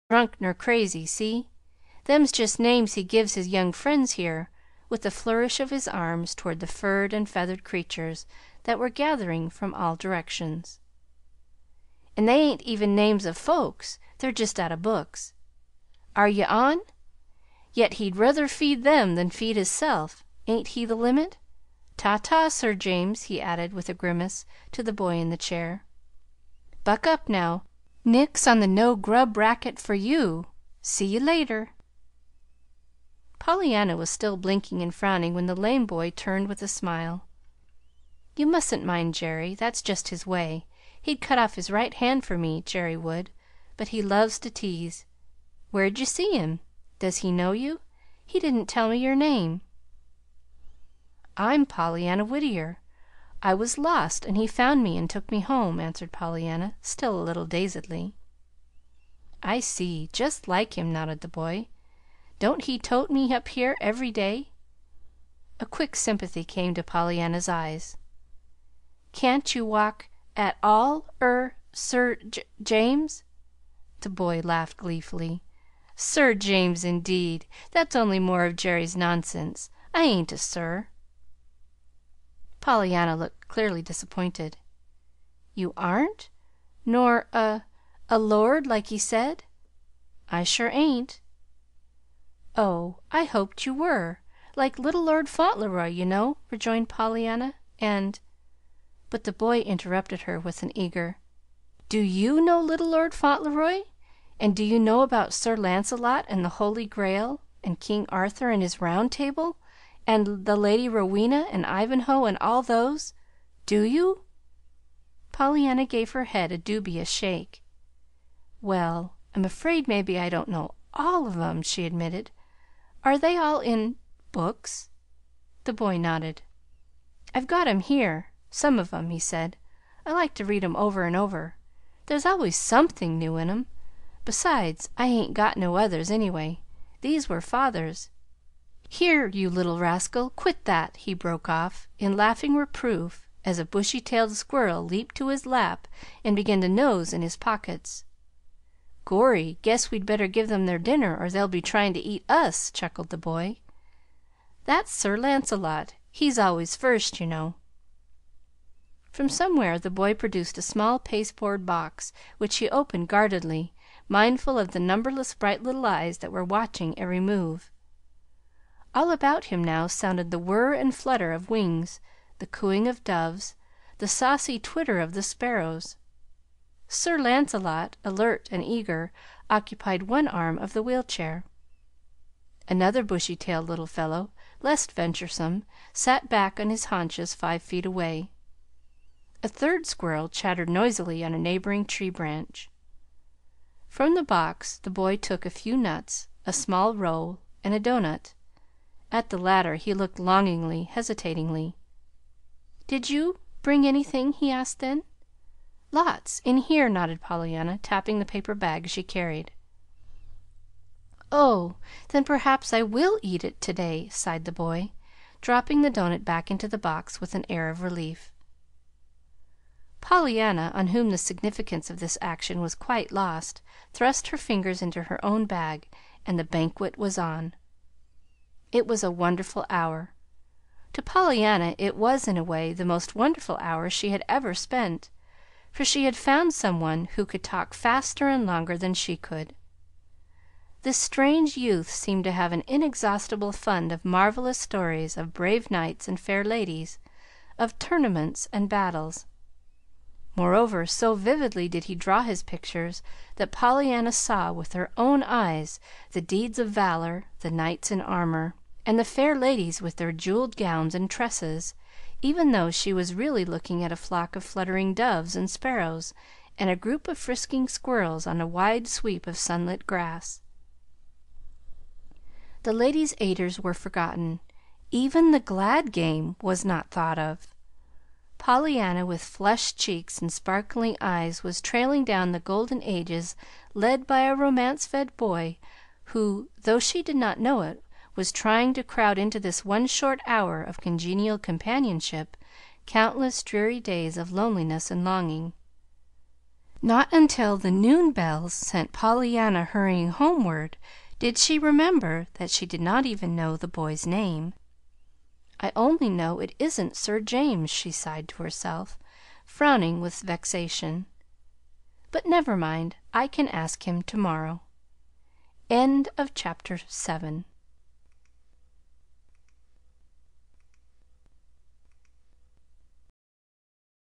drunk nor crazy, see? Them's just names he gives his young friends here," with a flourish of his arms toward the furred and feathered creatures that were gathering from all directions. "And they ain't even names of folks. They're just out o' books. Are ye on? Yet he'd ruther feed them than feed hisself. Ain't he the limit? Ta ta, Sir James," he added with a grimace to the boy in the chair. "Buck up, now. Nix on the no grub racket for you. See you later." Pollyanna was still blinking and frowning when the lame boy turned with a smile. "You mustn't mind Jerry. That's just his way. He'd cut off his right hand for me, Jerry would. But he loves to tease. Where'd you see him? Does he know you? He didn't tell me your name." "I'm Pollyanna Whittier. I was lost, and he found me and took me home," answered Pollyanna, still a little dazedly. "I see. Just like him," nodded the boy. "Don't he tote me up here every day?" A quick sympathy came to Pollyanna's eyes. "Can't you walk at all, Sir James?" The boy laughed gleefully. "Sir James, indeed! That's only more of Jerry's nonsense. I ain't a sir." Pollyanna looked clearly disappointed. "You aren't? Nor a lord, like he said?" "I sure ain't." "Oh, I hoped you were, like little Lord Fauntleroy, you know," rejoined Pollyanna. "And " But the boy interrupted her with an eager: "Do you know little Lord Fauntleroy? And do you know about Sir Lancelot and the Holy Grail, and King Arthur and his Round Table, and the Lady Rowena and Ivanhoe, and all those? Do you?" Pollyanna gave her head a dubious shake. "Well, I'm afraid maybe I don't know all of 'em," she admitted. "Are they all in books?" The boy nodded. "I've got 'em here some of 'em," he said. "I like to read 'em over and over. There's always something new in 'em. Besides, I hain't got no others, anyway. These were father's. Here, you little rascal, quit that!" he broke off, in laughing reproof, as a bushy tailed squirrel leaped to his lap and began to nose in his pockets. "Gorry, guess we'd better give them their dinner, or they'll be trying to eat us," chuckled the boy. "That's Sir Lancelot. He's always first, you know." From somewhere the boy produced a small pasteboard box, which he opened guardedly, mindful of the numberless bright little eyes that were watching every move. All about him now sounded the whir and flutter of wings, the cooing of doves, the saucy twitter of the sparrows. Sir Lancelot, alert and eager, occupied one arm of the wheel chair. Another bushy tailed little fellow, less venturesome, sat back on his haunches 5 feet away. A third squirrel chattered noisily on a neighboring tree branch. From the box the boy took a few nuts, a small roll, and a doughnut. At the latter he looked longingly, hesitatingly. "Did you bring anything?" he asked then. "Lots in here," nodded Pollyanna, tapping the paper bag she carried. "Oh, then perhaps I will eat it to day," sighed the boy, dropping the doughnut back into the box with an air of relief. Pollyanna, on whom the significance of this action was quite lost, thrust her fingers into her own bag, and the banquet was on. It was a wonderful hour. To Pollyanna it was, in a way, the most wonderful hour she had ever spent, for she had found some one who could talk faster and longer than she could. This strange youth seemed to have an inexhaustible fund of marvelous stories of brave knights and fair ladies, of tournaments and battles. Moreover, so vividly did he draw his pictures that Pollyanna saw with her own eyes the deeds of valor, the knights in armor, and the fair ladies with their jeweled gowns and tresses, even though she was really looking at a flock of fluttering doves and sparrows and a group of frisking squirrels on a wide sweep of sunlit grass. The ladies' aiders were forgotten. Even the glad game was not thought of. Pollyanna, with flushed cheeks and sparkling eyes, was trailing down the golden ages led by a romance-fed boy who, though she did not know it, was trying to crowd into this one short hour of congenial companionship countless dreary days of loneliness and longing. Not until the noon bells sent Pollyanna hurrying homeward did she remember that she did not even know the boy's name. "I only know it isn't Sir James," she sighed to herself, frowning with vexation. "But never mind, I can ask him to morrow." CHAPTER 8